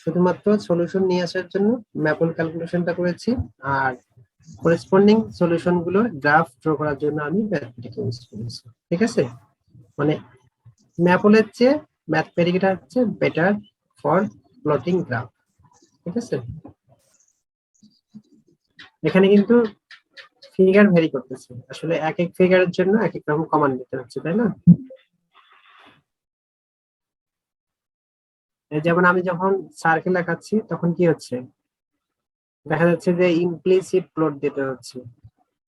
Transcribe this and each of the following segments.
শুধুমাত্র সলিউশন নিয়ে আসার জন্য ম্যাপল ক্যালকুলেশনটা করেছি, আর করেসপন্ডিং সলিউশন গুলো গ্রাফ ড্র করার জন্য আমি ম্যাথমেটিক্স ইউজ করেছি। ঠিক আছে, মানে ম্যাপলের চেয়ে ম্যাথমেটিক্সটা হচ্ছে বেটার ফর প্লটিং গ্রাফ। ঠিক আছে, এখানে কিন্তু ফিগার ভ্যারি করতেছে, আসলে এক এক ফিগারের জন্য এক এক রকম কমান্ড দিতে হচ্ছে, তাই না? যেমন আমি যখন সার্কেল দেখাচ্ছি তখন কি হচ্ছে, দেখা যাচ্ছে যে ইমপ্লিসিট প্লট দিতে হচ্ছে,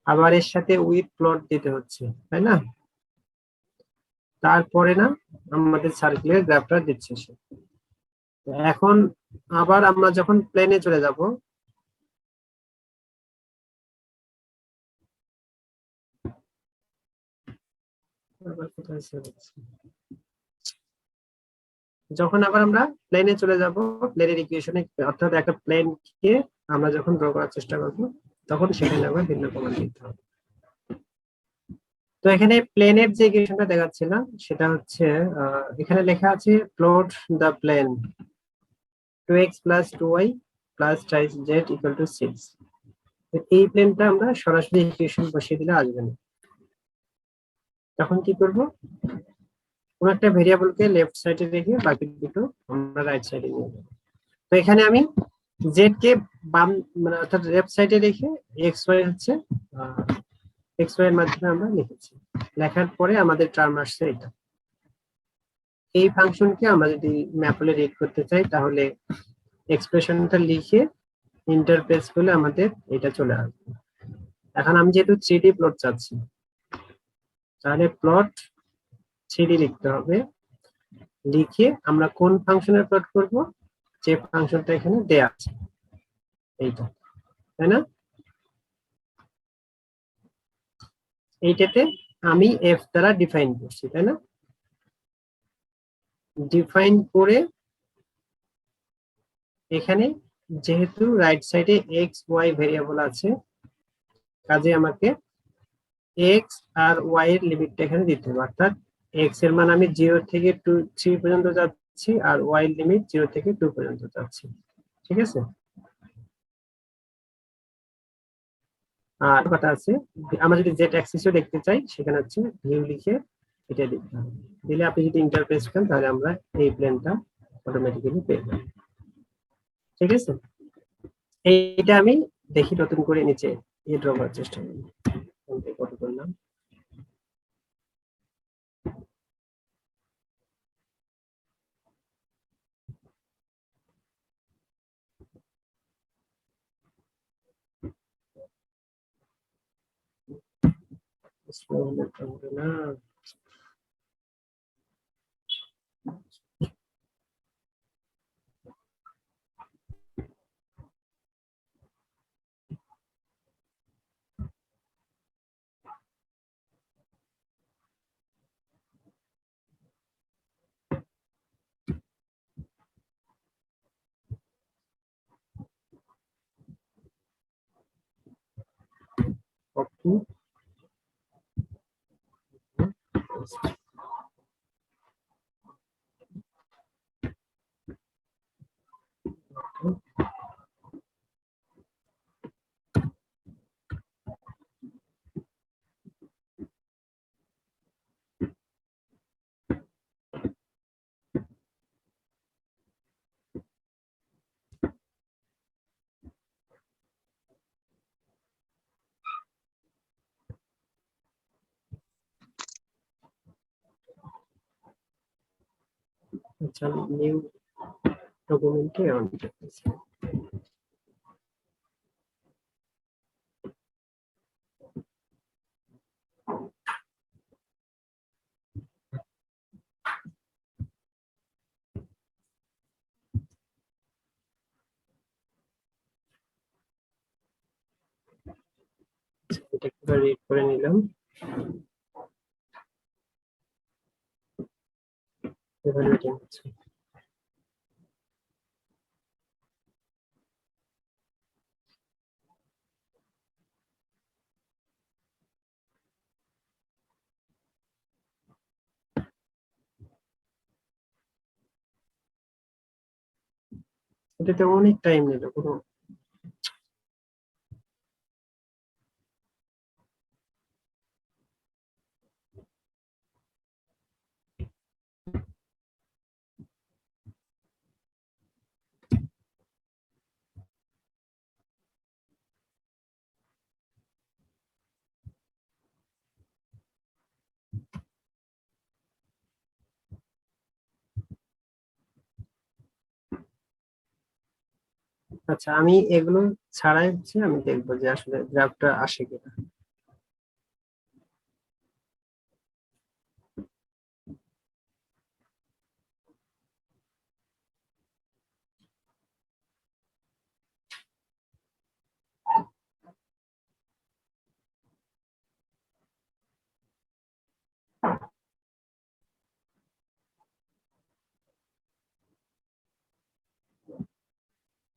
আবার এর সাথে উইথ প্লট দিতে হচ্ছে, তাই না? তারপরে না আমাদের সার্কেলের গ্রাফটা দিচ্ছে সে। এখন আবার আমরা যখন প্লেনে চলে যাব, যখন আবার আমরা প্লেনে চলে যাব, প্লেনের ইকুয়েশনে অর্থাৎ একটা প্লেনকে আমরা যখন ড্র করার চেষ্টা করব তখন সেখানে আবার ভিন্ন কমান্ড দিতে হবে। তো এখানে প্লেনের যে ইকুয়েশনটা দেখাচ্ছিলাম সেটা হচ্ছে এখানে লেখা আছে plot the plane 2x + 2y + twice z = 6। এই প্লেনটা আমরা সরাসরি ইকুয়েশন বসিয়ে দিলে আসবে না। তখন কি করব, কোন একটা ভেরিয়েবলকে লেফট সাইডে রেখে বাকি দুটো আমরা রাইট সাইডে নিয়ে যাব। তো এখানে আমি z কে বাম মানে অর্থাৎ লেফট সাইডে রেখে xy হচ্ছে xy এর মাধ্যমে আমরা লিখেছি। লেখার পরে আমাদের টার্ম আসছে এটা। এই ফাংশনকে আমরা যদি ম্যাপলে রিড করতে চাই তাহলে এক্সপ্রেশনটা লিখে ইন্টারপ্রেস করলে আমাদের এটা চলে আসবে। এখন আমি যেহেতু 3D প্লট চাচ্ছি, তাহলে প্লট 3D লিখতে হবে, লিখে আমরা কোন ফাংশনের প্লট করব, যে ফাংশনটা এখানে দেয়া আছে এইটা, তাই না? এইটাতে আমি f দ্বারা ডিফাইন করছি, তাই না? ডিফাইন করে এখানে যেহেতু রাইট সাইডে x y ভেরিয়েবল আছে, কাজে আমাকে x আর y এর লিমিটটা এখানে দিতে হবে। অর্থাৎ x এর মান আমি 0 থেকে 3 পর্যন্ত যাচ্ছি আর y এর লিমিট 0 থেকে 2 পর্যন্ত যাচ্ছি। ঠিক আছে, আর কথা আছে আমরা যদি z অ্যাক্সিসও দেখতে চাই সেখানে হচ্ছে ভিউ লিখে এটা দিতে হবে। দিলে আপনি যদি ইন্টারপ্রেস করেন তাহলে আমরা এই প্লেনটা অটোমেটিক্যালি পেয়ে যাব। ঠিক আছে, এইটা আমি দেখি নতুন করে নিচে ড্র করার চেষ্টা করি। কত করলাম, না কপি আচ্ছা, নিউ ডকুমেন্টে অন করতেছি। এটা একটু রিড করে নিলাম। ইভালুয়েটিং হচ্ছে। এটাতে অনেক টাইম নিল পুরো। আচ্ছা, আমি এগুলো ছাড়াই হচ্ছে আমি দেখবো যে আসলে গ্রাফটা আসে কিনা।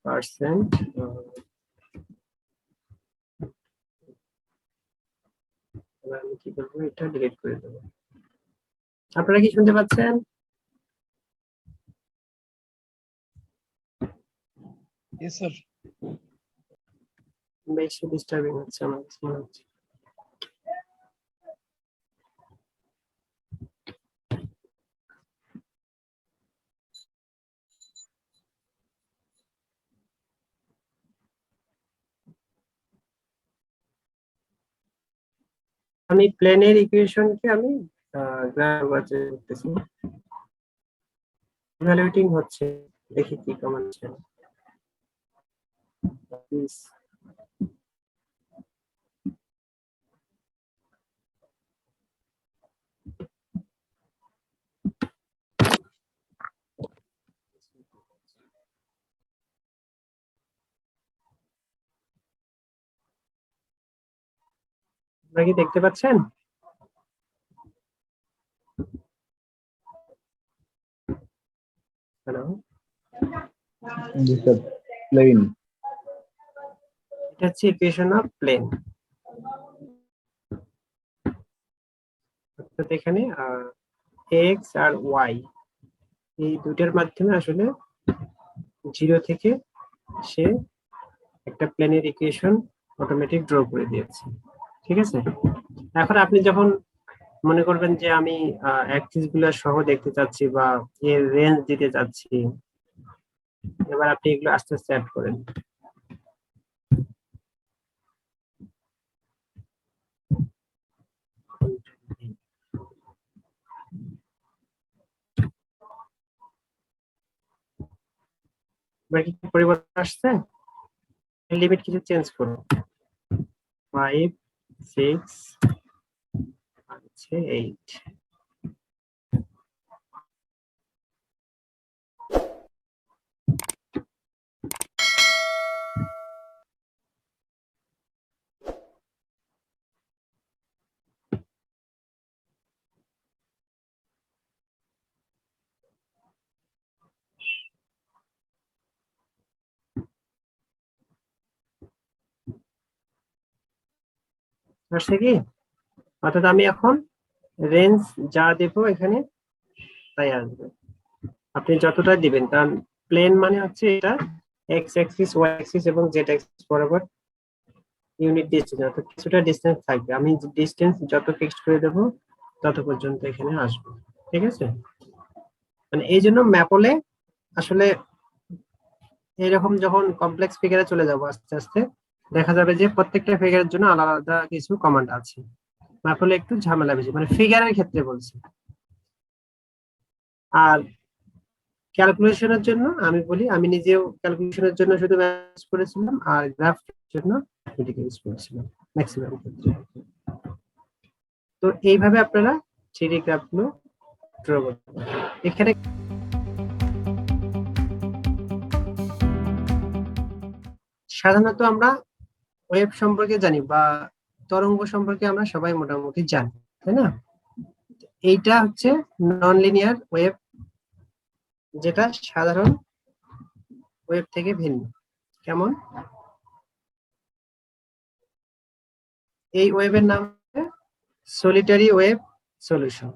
পার্সেন্ট, আমি কি করবো, এটা ডিলিট করে দেবো। আপনারা কি শুনতে পাচ্ছেন? Yes, sir. বেশি ডিস্টার্বিং হচ্ছে আমার কাছে মনে হচ্ছে। আমি প্লেনের ইকুয়েশনকে আমি গ্রাফ করতেছি, ইভালুয়েটিং হচ্ছে, দেখি কি কমেন্ট আছে। আপনারা কি দেখতে পাচ্ছেন? Hello, Yes, sir. Plane. এটা হচ্ছে ইকুয়েশন অফ প্লেন। অর্থাৎ এখানে এক্স আর ওয়াই এই দুইটার মাধ্যমে আসলে 0 থেকে সে একটা প্লেনের ইকুয়েশন অটোমেটিক ড্র করে দিয়েছে। ঠিক আছে, এখন আপনি যখন মনে করবেন যে আমি অ্যাক্সিস গুলো সহ দেখতে চাচ্ছি বা এর রেঞ্জ দিতে চাচ্ছি, এবার আপনি এগুলো আস্তে আস্তে অ্যাড করেন। এবার কি পরিবর্তন আসছে? লিমিট কিছু চেঞ্জ করুন, 5 6 আছে 8। আসছে কি? অর্থাৎ আমি এখন রেঞ্জ যা দেব এখানে তাই আসবে, আপনি যতটা দিবেন, কারণ প্লেন মানে হচ্ছে এটা এক্স অ্যাক্সিস, ওয়াই অ্যাক্সিস এবং জেড অ্যাক্সিস বরাবর ইউনিট ডিসটেন্স, অর্থাৎ কিছুটা ডিসটেন্স থাকবে। আমি ডিসটেন্স যত ফিক্সড করে দেব তত পর্যন্ত এখানে আসবে। ঠিক আছে, মানে এই জন্য ম্যাপলে আসলে এরকম যখন কমপ্লেক্স ফিগারে চলে যাব আস্তে আস্তে দেখা যাবে যে প্রত্যেকটা ফিগারের জন্য আলাদা আলাদা কিছু কমান্ড আছে। ম্যাপলে একটু ঝামেলা বেশি, মানে ফিগারের ক্ষেত্রে বলছি। আর ক্যালকুলেশনের জন্য আমি বলি, আমি নিজেও ক্যালকুলেশনের জন্য শুধু ম্যাথ করেছিলাম আর গ্রাফের জন্য ম্যাথমেটিক্যাল ইউজ করেছিলাম ম্যাক্সিমাম ক্ষেত্রে। তো এইভাবে আপনারা 3D গ্রাফগুলো ড্র করতে পারেন। এখানে সাধারণত আমরা ওয়েব সম্পর্কে জানি বা তরঙ্গ সম্পর্কে আমরা সবাই মোটামুটি জানি, তাই না? এইটা হচ্ছে নন লিনিয়ার ওয়েভ, যেটা সাধারণ ওয়েভ থেকে ভিন্ন। কেমন? এই ওয়েভের নাম সলিটারি ওয়েভ সলিউশন।